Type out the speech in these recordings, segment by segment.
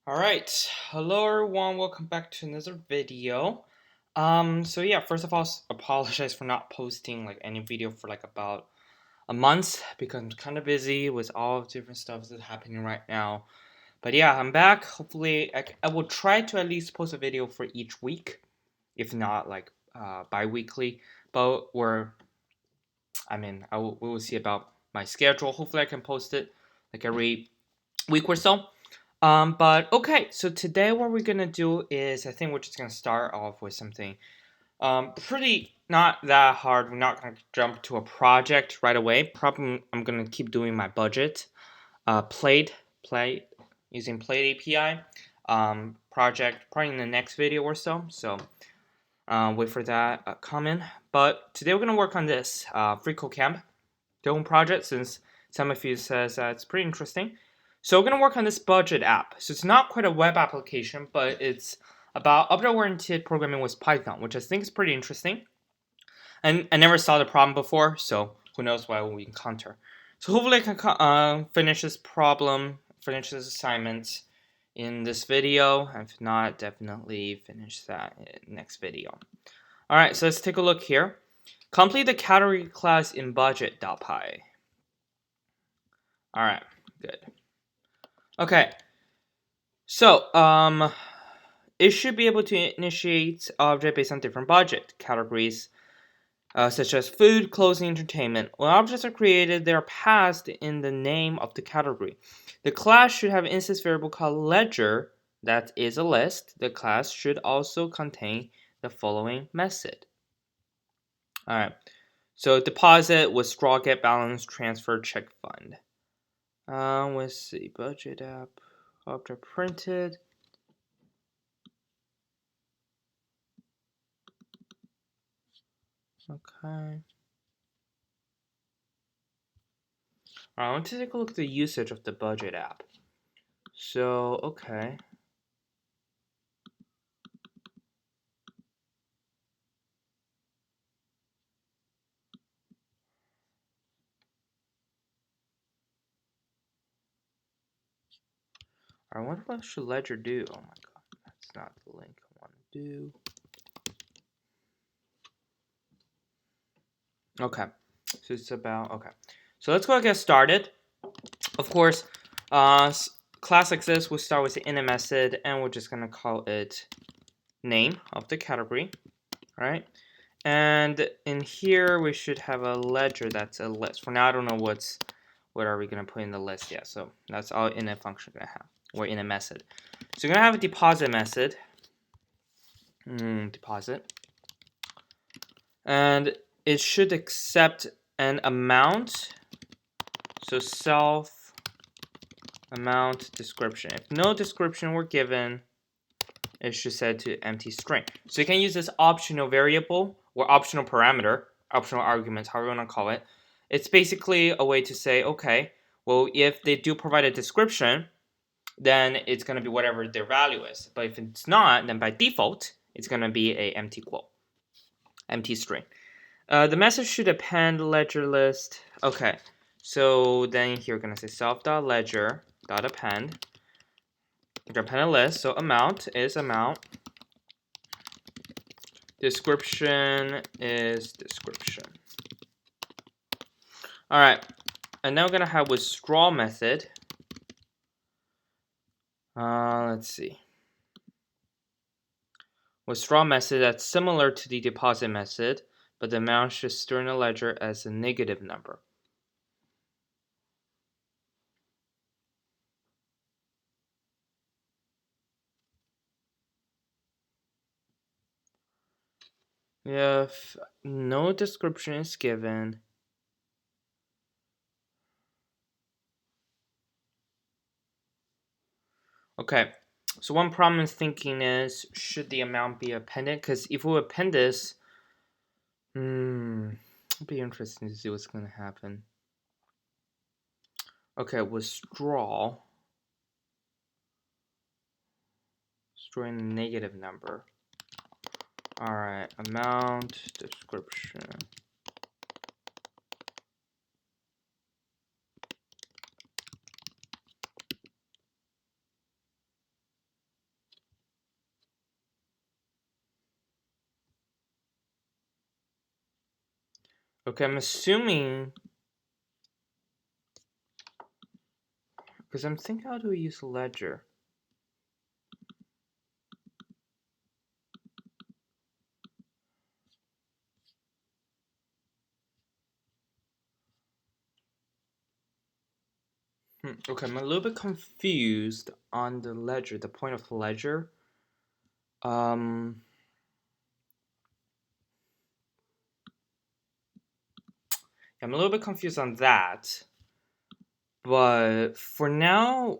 Alright, hello everyone, welcome back to another video. So yeah, first of all, apologize for not posting like any video for like about a month because I'm kind of busy with all of different stuff that's happening right now. But yeah, I'm back. Hopefully, I will try to at least post a video for each week, if not like bi-weekly. But we will see about my schedule. Hopefully, I can post it like every week or so. But okay, so today what we're gonna do is I think we're just gonna start off with something pretty not that hard. We're not gonna jump to a project right away. Probably I'm gonna keep doing my budget. Plate using Plate API project probably in the next video or so. So wait for that comment. But today we're gonna work on this FreeCodeCamp Dome project since some of you says it's pretty interesting. So we're gonna work on this budget app. So it's not quite a web application, but it's about object-oriented programming with Python, which I think is pretty interesting. And I never saw the problem before, so who knows what we encounter. So hopefully I can finish this problem, finish this assignment in this video. If not, definitely finish that in next video. All right, so let's take a look here. Complete the category class in budget.py. All right, good. Okay, so it should be able to initiate object based on different budget categories, such as food, clothing, entertainment. When objects are created, they are passed in the name of the category. The class should have an instance variable called ledger that is a list. The class should also contain the following method. All right, so deposit, withdraw, get balance, transfer, check fund. Let's see, budget app, object printed. Okay. I want to take a look at the usage of the budget app. So, okay. I wonder what should Ledger do? Oh my god, that's not the link I want to do. Okay, so it's about, okay. So let's go and get started. Of course, class like this, we'll start with the init method, and we're just gonna call it name of the category, right? And in here, we should have a ledger that's a list. For now, I don't know what are we gonna put in the list yet. So that's all init function gonna have, or init method. So you're gonna have a deposit method. Deposit. And it should accept an amount. So self amount description. If no description were given, it should set to empty string. So you can use this optional variable or optional parameter, optional arguments, however you want to call it. It's basically a way to say, okay, well, if they do provide a description, then it's going to be whatever their value is. But if it's not, then by default, it's going to be a empty quote, empty string. The message should append ledger list. Okay, so then here we're going to say self.ledger.append. Append a list, so amount is amount. Description is description. All right, and now we're gonna have withdraw method. Let's see. Withdraw method that's similar to the deposit method, but the amount should store in the ledger as a negative number. If no description is given, okay, so one problem I'm thinking is, should the amount be appended? Because if we append this, it'll be interesting to see what's going to happen. Okay, withdraw. Storing a negative number. Alright, amount, description. Okay, I'm assuming, because I'm thinking how do we use ledger? Okay, I'm a little bit confused on the ledger, the point of ledger. I'm a little bit confused on that. But for now,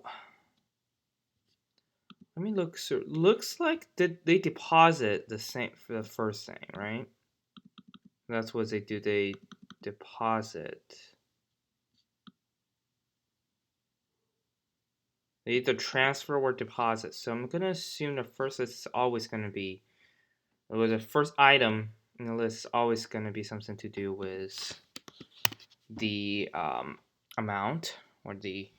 let me look. So looks like they deposit the same for the first thing, right? That's what they do. They deposit. They either transfer or deposit. So I'm gonna assume the first list is always gonna be, or the first item in the list is always gonna be something to do with the amount or the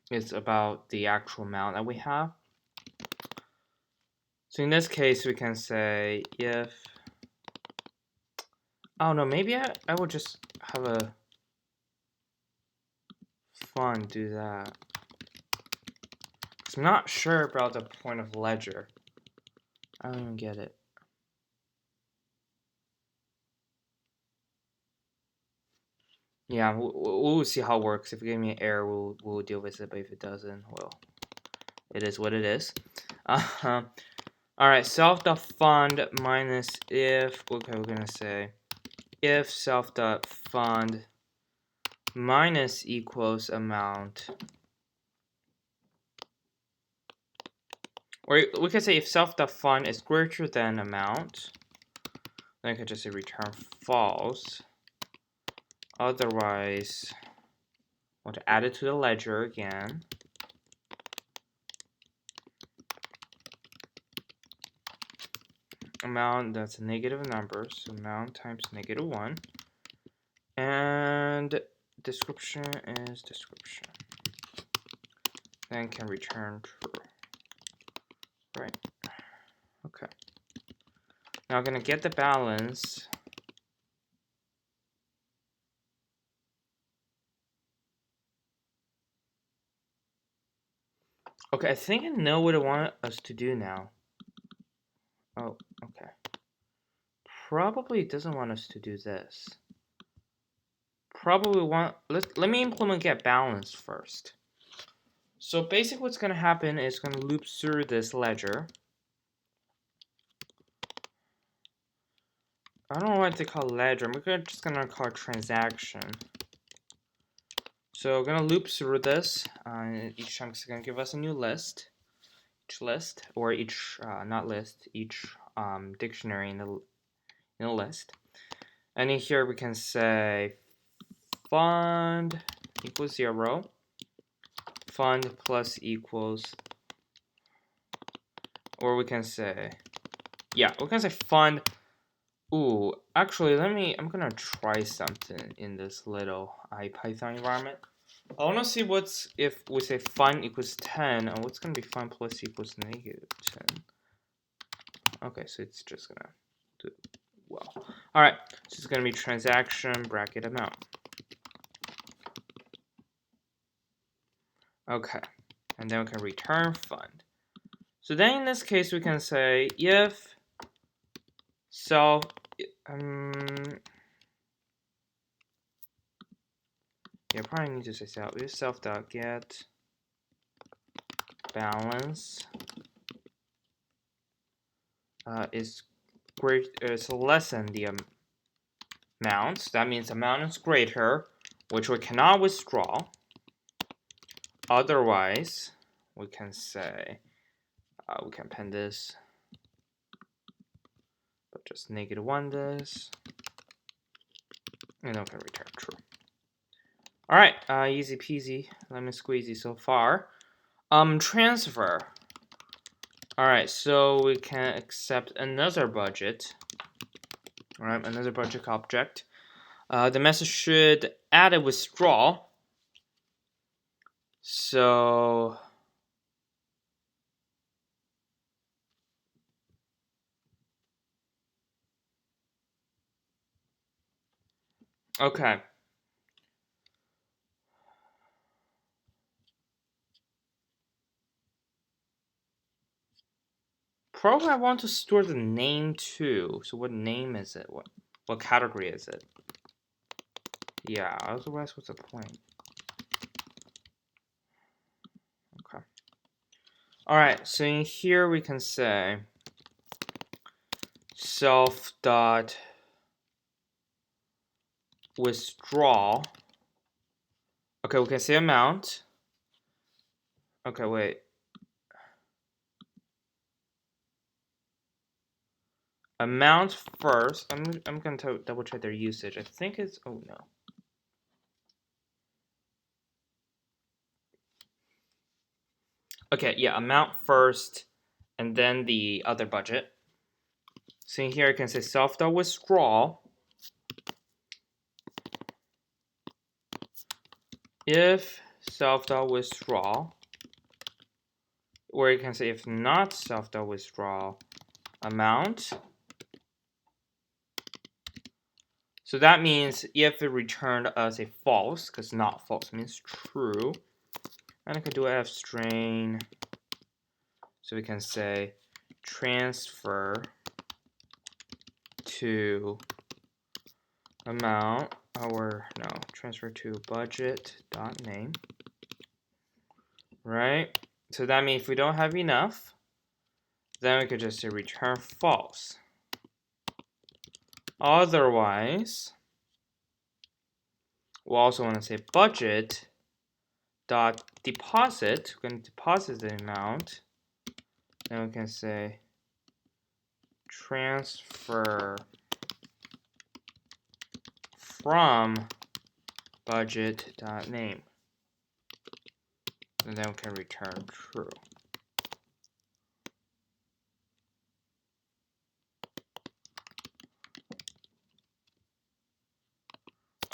it's about the actual amount that we have. So in this case, we can say if, oh no, maybe I will just have a fun do that. Because I'm not sure about the point of ledger. I don't even get it. Yeah, we'll see how it works. If it gives me an error, we'll deal with it. But if it doesn't, well, it is what it is. All right, self.fund minus if. Okay, we're gonna say if self.fund minus equals amount. Or we can say if self.fund is greater than amount, then I could just say return false. Otherwise, I want to add it to the ledger again. Amount, that's a negative number, so amount times -1. And description is description. Then can return true. Right. Okay. Now I'm gonna get the balance. Okay, I think I know what I want us to do now. Oh, okay. Probably it doesn't want us to do this. Probably let me implement get balance first. So basically what's gonna happen is gonna loop through this ledger. I don't know what they call ledger. We're just gonna call it transaction. So we're gonna loop through this. Each time it's gonna give us a new list. Each list, or each not list, each dictionary in the list. And in here we can say fund equals 0. Fund plus equals, or we can say, yeah, we can say fund. Ooh, actually, I'm gonna try something in this little IPython environment. I wanna see what's, if we say fund equals 10, and what's gonna be fund plus equals -10. Okay, so it's just gonna do well. All right, so it's gonna be transaction bracket amount. Okay, and then we can return fund. So then in this case, we can say if self, yeah, probably need to say self. If self.get balance is less than the amount. That means amount is greater, which we cannot withdraw. Otherwise, we can say we can append this, but just -1 this, and then we can return true. All right, easy peasy, lemon squeezy so far. Transfer. All right, so we can accept another budget. All right, another budget object. The message should add a withdrawal. So Okay. Probably I want to store the name too. So what name is it? What category is it? Yeah, otherwise what's the point? Okay. Alright, so in here we can say self dot withdraw. Okay, we can say amount. Okay, wait. Amount first. I'm gonna double check their usage. I think it's oh no. Okay, yeah, amount first, and then the other budget. So in here I can say self dot withdraw. If self dot withdraw, or you can say if not self dot withdraw amount. So that means if it returned us a false, because not false means true, and I could do f string. So we can say transfer to amount, or no, transfer to budget dot name, right? So that means if we don't have enough, then we could just say return false. Otherwise, we'll also want to say budget dot deposit. We're going to deposit the amount. Then we can say transfer from budget dot name. And then we can return true.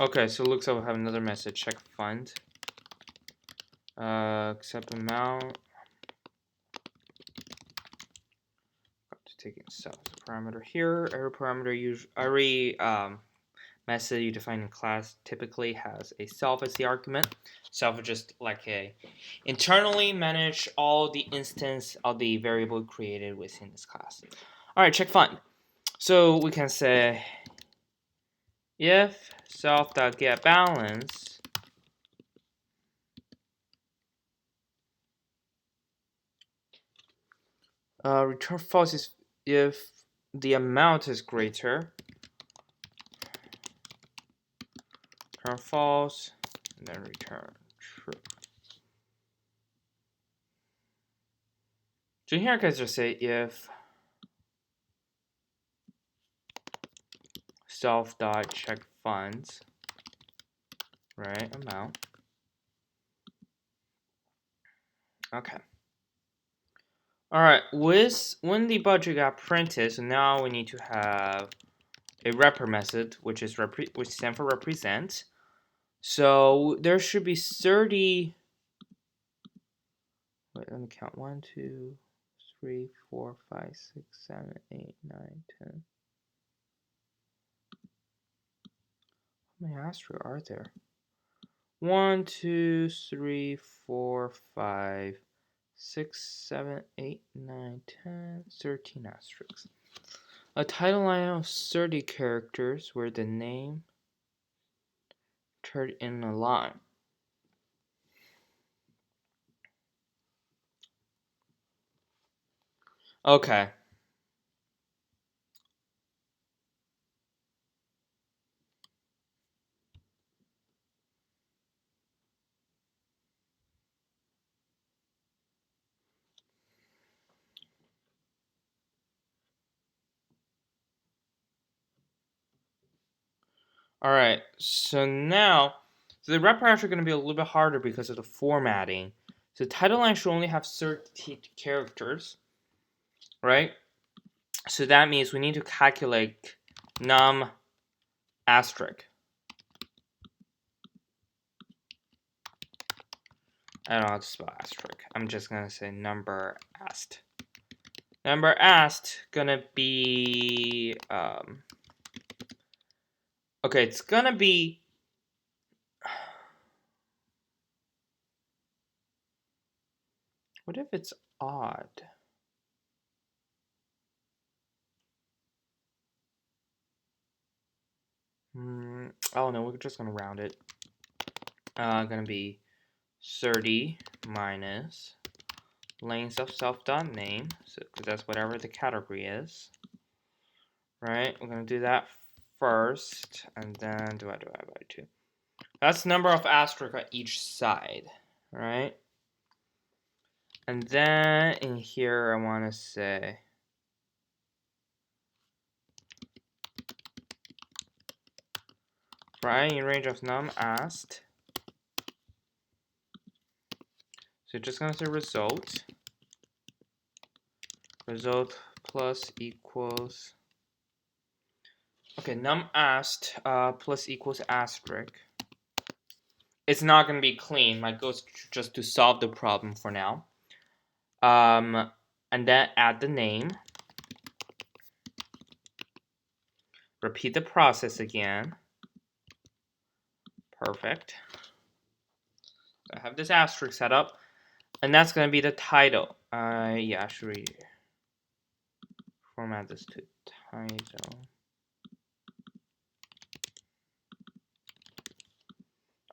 Okay, so it looks like we'll have another message. Check fund. Accept amount. Got to take it self as a parameter here. Every parameter every method you define in class typically has a self as the argument. Self is just like a internally manage all the instance of the variable created within this class. All right, check fund. So we can say if self.getBalance return false is if the amount is greater. Return false, and then return true. So here I can just say if self.check funds, right, amount. Okay. All right, when the budget got printed, so now we need to have a repr method, which stands for represent. So there should be 30. Wait, let me count. 1, 2, 3, 4, 5, 6, 7, 8, 9, 10. How many asteroids are there? 1, 2, 3, 4, 5, 6, 7, 8, 9, 10, 13 asterisks. A title line of 30 characters where the name turned in a line. Okay. All right. So now, the rep are actually going to be a little bit harder because of the formatting. So the title line should only have 30 characters, right? So that means we need to calculate num asterisk. I don't know how to spell asterisk. I'm just going to say number ast. Number ast gonna be Okay, it's gonna be what if it's odd? Oh no, we're just gonna round it. Gonna be 30 minus length of self.name, so because that's whatever the category is. Right? We're gonna do that first, and then divide by 2. That's the number of asterisks on each side, right? And then in here, I want to say right in range of num ast. So just gonna say result plus equals. Okay, num ast plus equals asterisk. It's not gonna be clean. My goal is just to solve the problem for now. And then add the name. Repeat the process again. Perfect. I have this asterisk set up, and that's gonna be the title. Yeah, I should format this to title.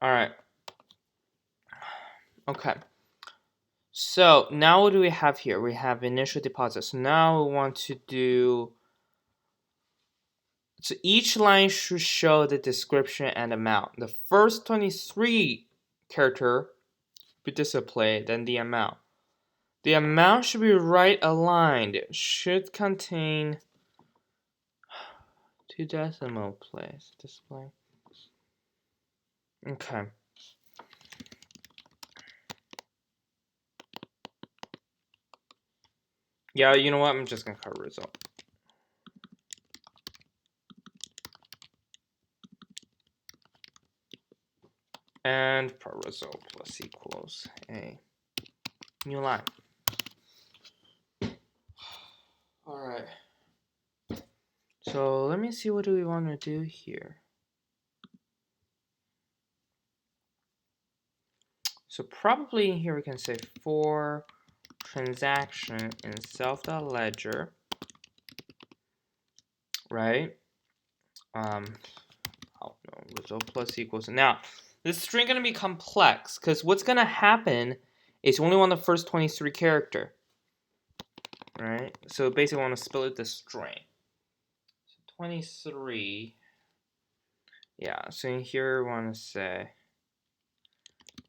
All right. Okay. So now what do we have here? We have initial deposit. So now we want to do. So each line should show the description and amount. The first 23 character be displayed, then the amount. The amount should be right aligned. It should contain 2 decimal place display. Okay. Yeah, you know what? I'm just gonna cover result. And per result plus equals a new line. Alright. So let me see, what do we want to do here? So probably in here we can say for transaction in self.ledger, right? Oh no, result plus equals. Now, this string gonna be complex because what's gonna happen is we only want the first 23 character, right? So basically, I want to split the string. So 23. Yeah. So in here, we want to say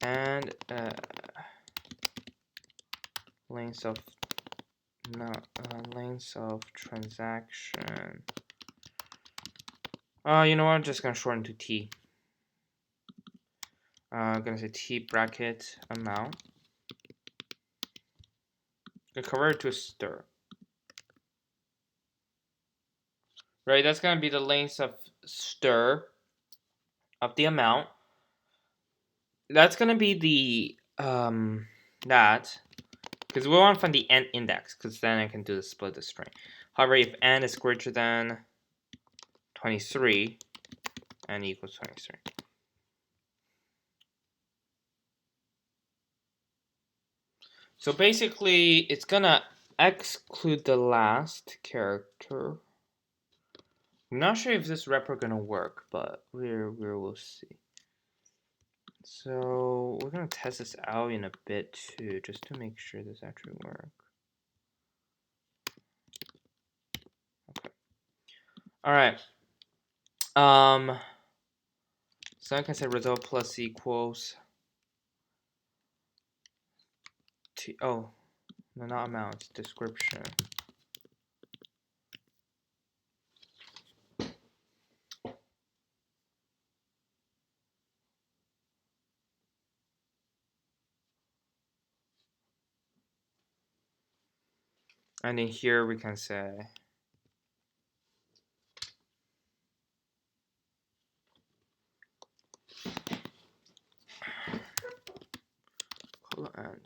and length of transaction. You know what? I'm just gonna shorten to T. I'm gonna say T bracket amount. Gonna convert it to a stir. Right, that's gonna be the length of stir of the amount. That's gonna be the that because we want to find the n index because then I can do the split the string. However, if n is greater than 23, n equals 23. So basically, it's gonna exclude the last character. I'm not sure if this repro gonna work, but we will see. So we're gonna test this out in a bit too, just to make sure this actually works. Okay. All right. So I can say result plus equals T. Oh, no, not amount. It's description. And in here we can say colon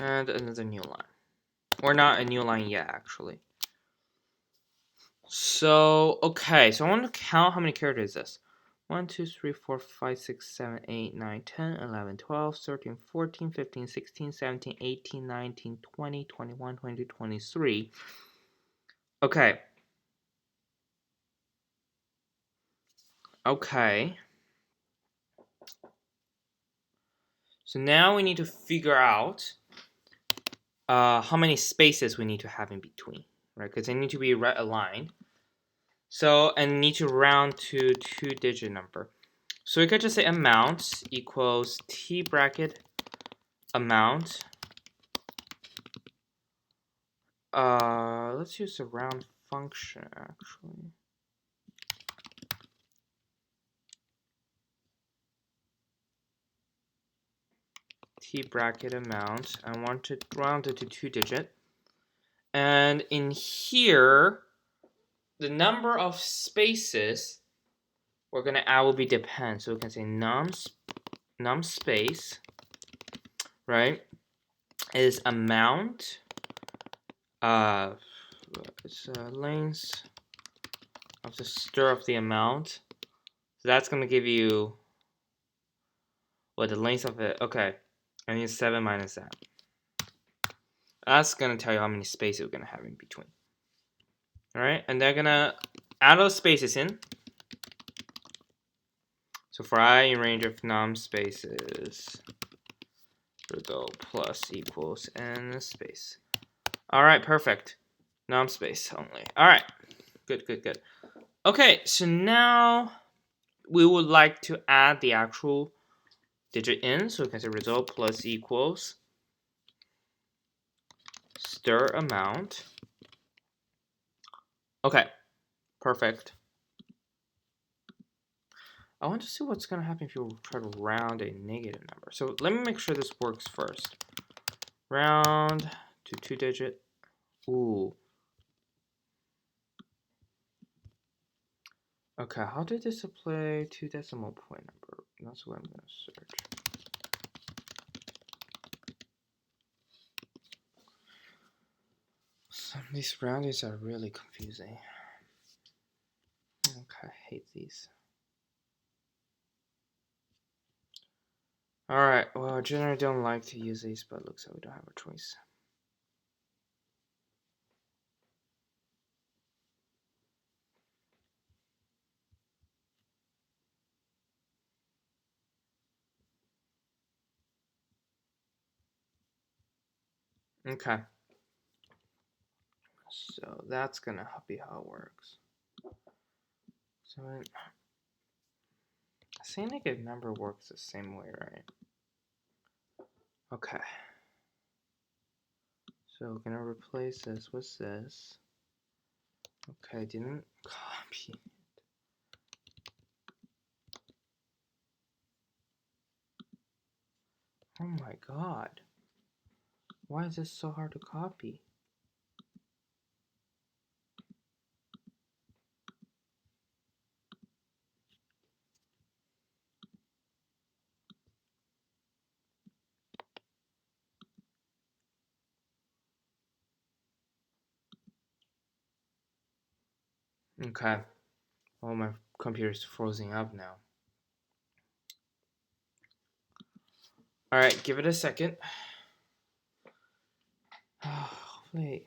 and another new line. Or not a new line yet, actually. So, okay, so I want to count how many characters is this. 1, 2, 3, 4, 5, 6, 7, 8, 9, 10, 11, 12, 13, 14, 15, 16, 17, 18, 19, 20, 21, 22, 23. Okay. Okay. So now we need to figure out how many spaces we need to have in between, right? Because they need to be right aligned. So, and need to round to 2-digit number. So we could just say amount equals t bracket amount. Let's use the round function actually. T bracket amount. I want to round it to 2-digit. And in here, the number of spaces we're gonna add will be depend. So we can say num space, right, is amount. It's length of the stir of the amount. So that's gonna give you what the length of it. Okay, I need 7 minus that. That's gonna tell you how many spaces we're gonna have in between. All right, and they're gonna add those spaces in. So for I in range of num spaces, we'll go plus equals n space. All right, perfect. Num space only. All right, good, good, good. Okay, so now we would like to add the actual digit in. So we can say result plus equals stir amount. Okay, perfect. I want to see what's going to happen if you try to round a negative number. So let me make sure this works first. Round to 2-digit. Ooh. Okay, how did this apply to decimal point number? That's what I'm going to search. Some of these roundings are really confusing. Okay, I hate these. Alright, well, I generally don't like to use these, but it looks like we don't have a choice. Okay. So that's gonna be how it works. So I think negative number works the same way, right? Okay. So we're gonna replace this with this. Okay, didn't copy. Oh my god. Why is this so hard to copy? Okay. Oh, my computer's frozen up now. Alright, give it a second. Wait.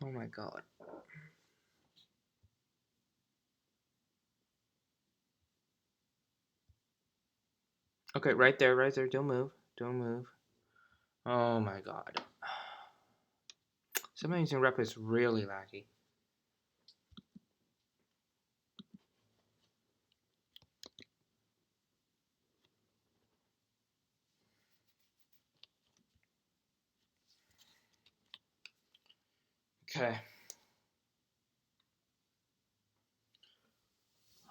Oh my god. Okay, right there, right there. Don't move. Don't move. Oh my god. Somebody using rep is really laggy. Okay.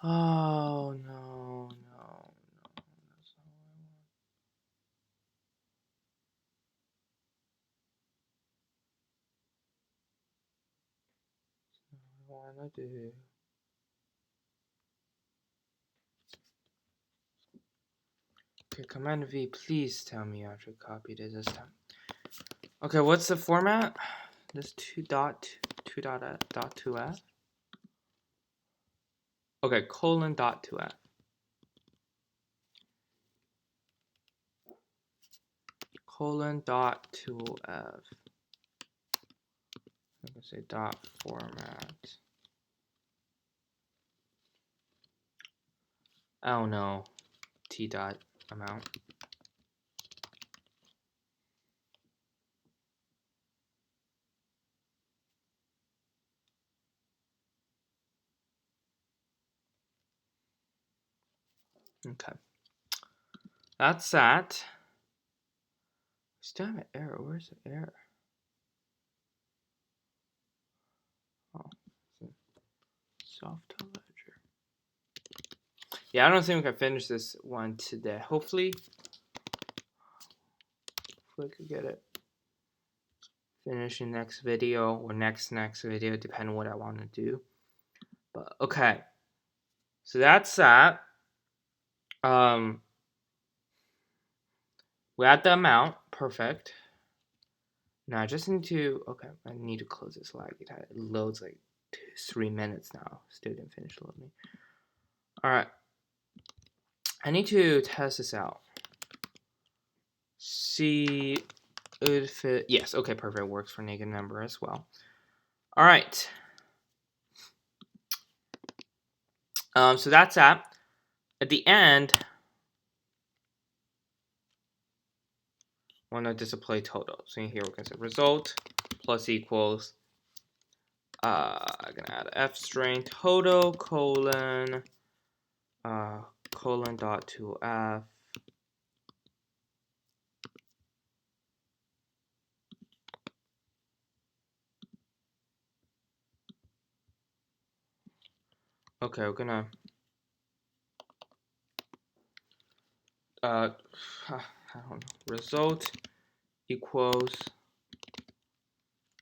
Oh no, no, no. That's not what I want to do. Okay, Command V, please tell me you actually copied it this time. Okay, what's the format? This 2.2f. Okay, colon dot 2f. Colon dot 2f. I'm gonna say dot format. Oh no. T dot amount. Okay. That's that. Still have an error. Where's the error? Oh, soft ledger. Yeah, I don't think we can finish this one today. Hopefully I could get it finished in next video or next video, depending on what I want to do. But okay. So that's that. We add the amount. Perfect. Now I just need to, okay, I need to close this lag. It loads like 3 minutes now. Still didn't finish loading. Alright. I need to test this out. See if it, yes, okay, perfect. Works for negative number as well. Alright. So that's that. At the end, I want to display total. So in here we can say result plus equals, I'm going to add f string total colon dot 2f. Okay, we're gonna I don't know, result equals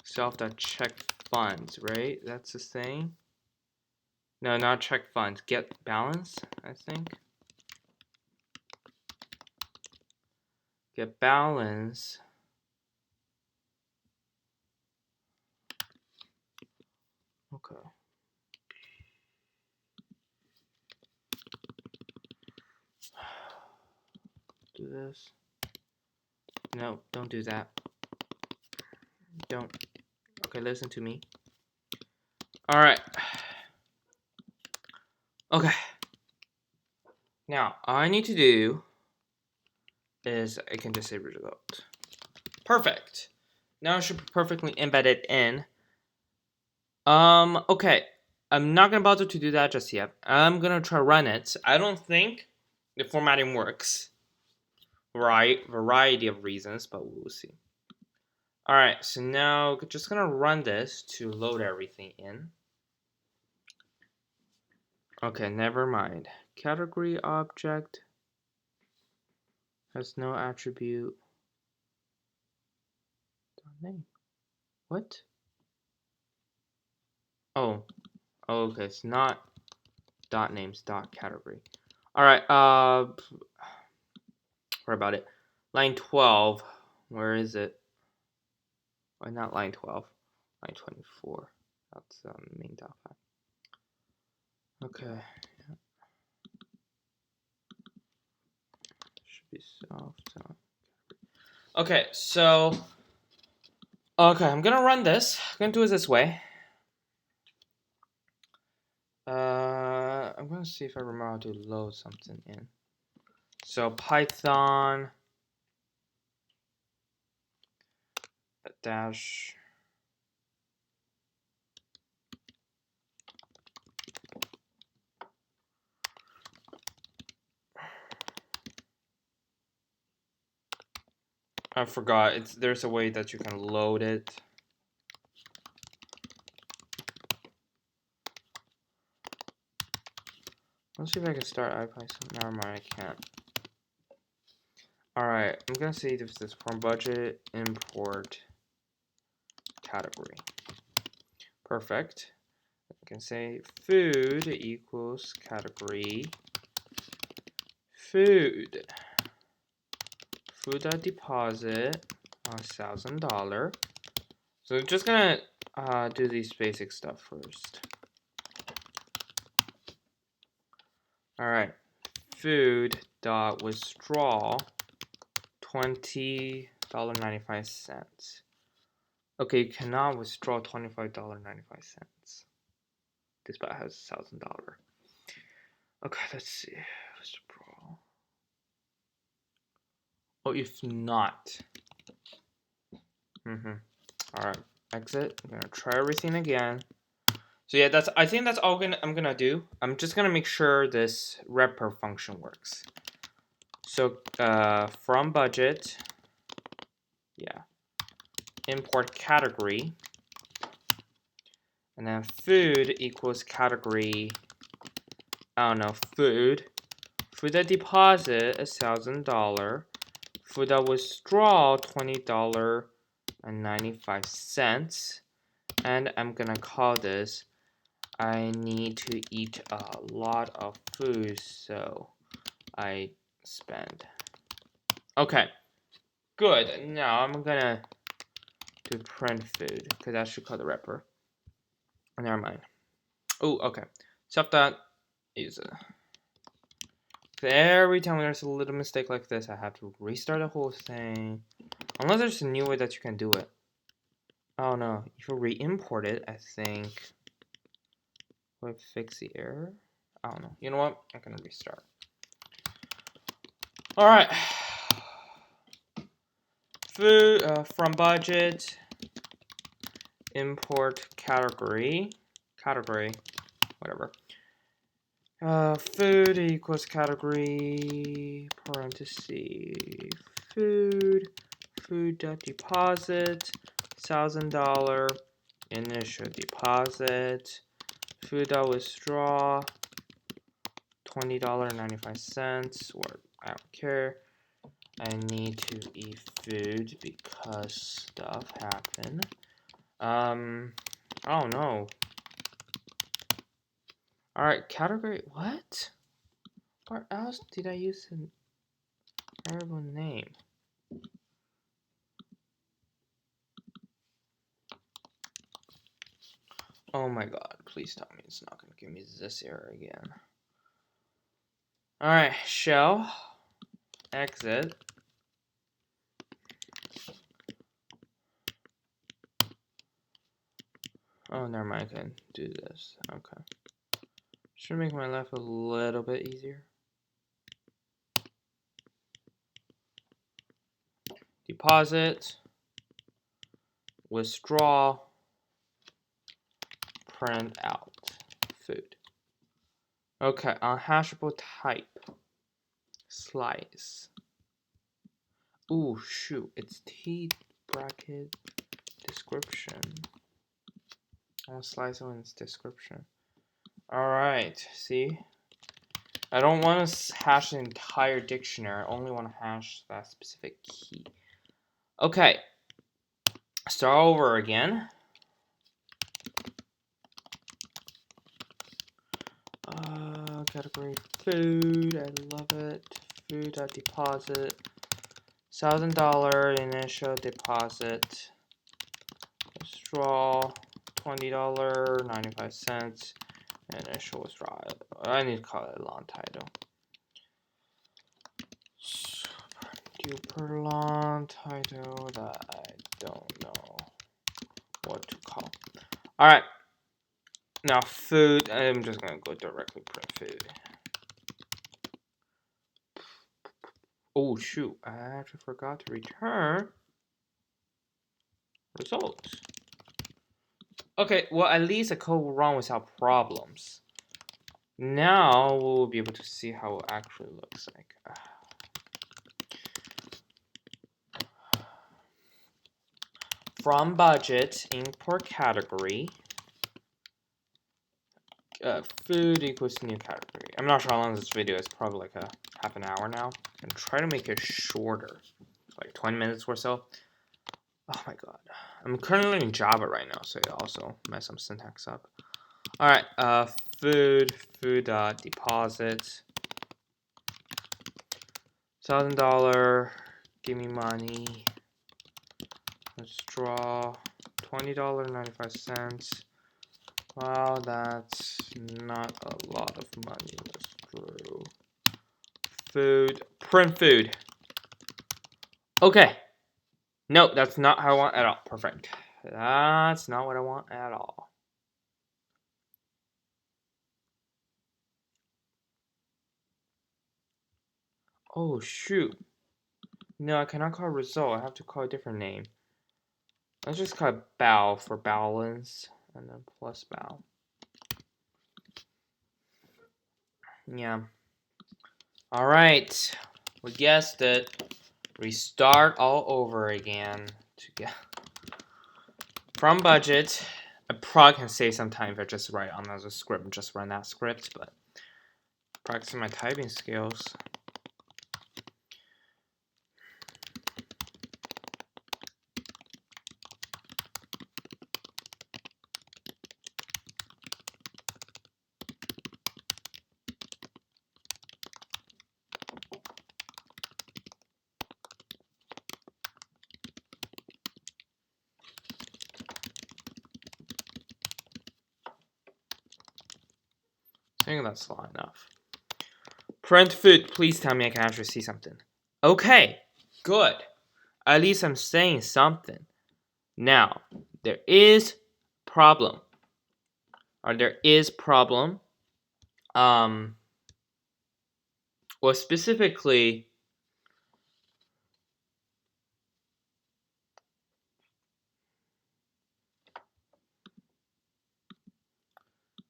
self.check funds, right? That's the thing. No, not check funds. Get balance, I think. Get balance. Okay. Do this. No, don't do that. Don't. Okay, listen to me. Alright. Okay. Now, all I need to do is I can just say result. Perfect. Now it should be perfectly embedded in. Okay. I'm not gonna bother to do that just yet. I'm gonna try run it. I don't think the formatting works. Right, variety of reasons, but we'll see. Alright, so now just gonna run this to load everything in. Okay, never mind. Category object has no attribute. Name. What? Oh, okay, it's not dot names dot category. Alright, where about it? Line 12. Where is it? Why not line 12? Line 24. That's main dot file. Okay. Should be soft. Okay, so I'm gonna run this. I'm gonna do it this way. I'm gonna see if I remember how to load something in. So Python dash I forgot. There's a way that you can load it. Let's see if I can start IPython. Never mind, I can't. Alright, I'm gonna see if this from budget import category. Perfect. I can say food equals category food. Food.deposit $1,000. So we're just gonna do these basic stuff first. All right, food dot withdraw $20.95. Okay, you cannot withdraw $25.95. This bot has $1,000. Okay, let's see. Withdraw. Oh, if not. All right, exit. I'm gonna try everything again. So yeah, I think that's all I'm gonna do. I'm just gonna make sure this wrapper function works. So from budget, yeah, import category, and then food equals category. I don't know, food that deposit $1,000, food that withdraw $20.95, and I'm gonna call this I need to eat a lot of food, so I spend. Okay, good. Now I'm gonna do print food because that should call the wrapper. Never mind. Oh, okay. Stop that. Is every time there's a little mistake like this, I have to restart the whole thing. Unless there's a new way that you can do it. Oh no, if you re-import it, I think would fix the error. I don't know. You know what? I'm gonna restart. All right. Food from budget. Import category, whatever. Food equals category parenthesis food deposit $1,000 initial deposit food withdraw $20.95 or I don't care. I need to eat food because stuff happened. I don't know. Alright, category, what? Where else did I use an variable name? Oh my god, please tell me it's not gonna give me this error again. Alright, shell, exit. Oh, never mind, I can do this. Okay. Should make my life a little bit easier. Deposit, withdraw, print out, food. Okay, unhashable type, slice. Ooh, shoot, it's T bracket description. I'll slice it in its description. Alright, see? I don't want to hash the entire dictionary. I only want to hash that specific key. Okay. Start over again. Category food. I love it. Food deposit. $1,000 initial deposit. Withdraw. $20.95. Initial withdrawal. I need to call it a long title. Super long title that I don't know what to call. Alright. Now food. I'm just gonna go directly print food. Oh shoot, I actually forgot to return results. Okay, well at least the code will run without problems. Now we'll be able to see how it actually looks like. From budget, import category. Food equals new category. I'm not sure how long this video is. Probably like a half an hour now. And try to make it shorter, like 20 minutes or so. Oh my god. I'm currently in Java right now, so it also mess some syntax up. Alright, food deposit. $1,000, give me money. Let's draw $20.95. Wow, that's not a lot of money. Let's draw food. Print food. Okay. No, that's not how I want at all. Perfect. That's not what I want at all. Oh, shoot. No, I cannot call it result. I have to call a different name. Let's just call it bow for balance. And then plus bow. Yeah. Alright. We guessed it. Restart all over again. To get from budget. I probably can save some time if I just write on as a script and just run that script, but practicing my typing skills. I think that's long enough. Print food. Please tell me I can actually see something. Okay, good. At least I'm saying something. Now, there is problem. Or there is problem. Well, specifically,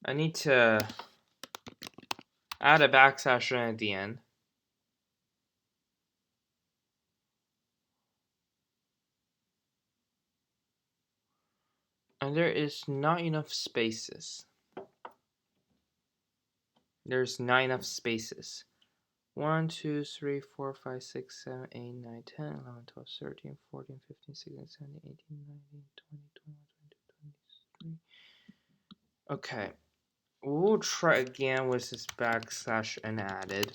I need to add a backslash at the end. And there is not enough spaces. There's not enough spaces. 1, 2, 3, 4, 5, 6, 7, 8, 9, 10, 11, 12, 13, 14, 15, 16, 17, 18, 19, 20, 21, 22, 23. Okay. We'll try again with this backslash and added.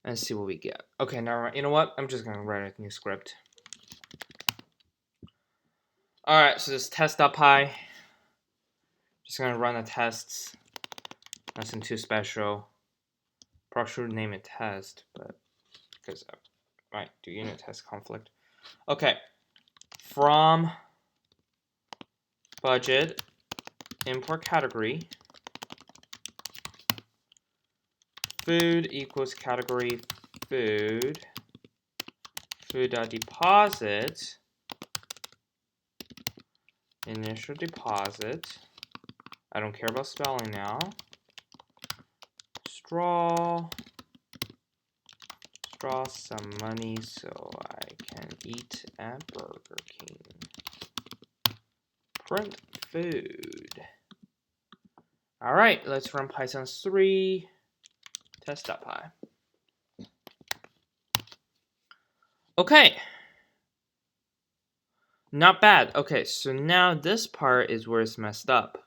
And see what we get. Okay, now you know what? I'm just gonna write a new script. Alright, so this test.py. Just gonna run the tests. Nothing too special. Probably should name it test, but because I might do unit test conflict. Okay. From budget, import category. Food equals category food. Food.deposit. Initial deposit. I don't care about spelling now. Draw some money so I can eat at Burger King. Print food. Alright, let's run Python 3 test.py. Okay. Not bad. Okay, so now this part is where it's messed up.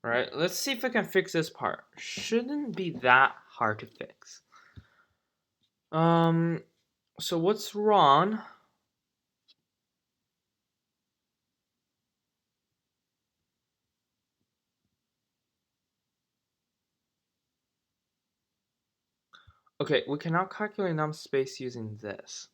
Right, let's see if I can fix this part. Shouldn't be that hard to fix. So what's wrong? Okay, we cannot calculate num space using this.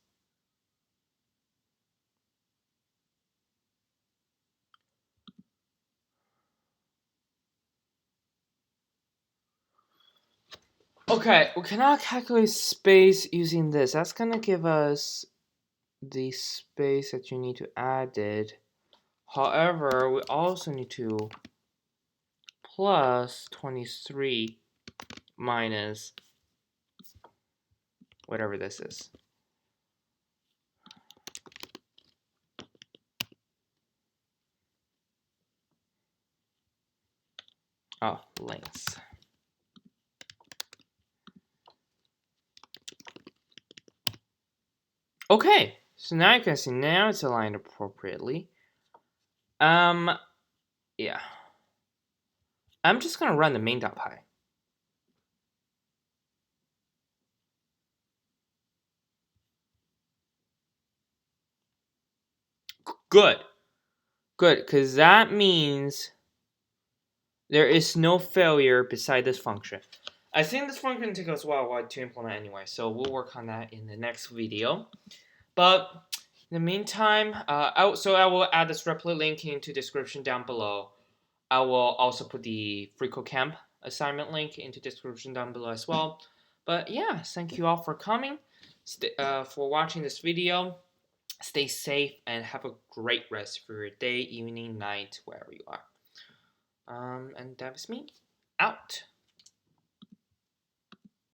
Okay, we cannot calculate space using this. That's gonna give us the space that you need to add it. However, we also need to plus 23 minus whatever this is. Oh, lengths. Okay, so now you can see now it's aligned appropriately. Yeah. I'm just gonna run the main.py. Good. Good, because that means there is no failure beside this function. I think this function takes us a while to implement anyway, so we'll work on that in the next video. But in the meantime, I will add the Replit link into description down below. I will also put the FreeCodeCamp assignment link into description down below as well. But yeah, thank you all for coming, for watching this video. Stay safe and have a great rest for your day, evening, night, wherever you are. And that was me. Out.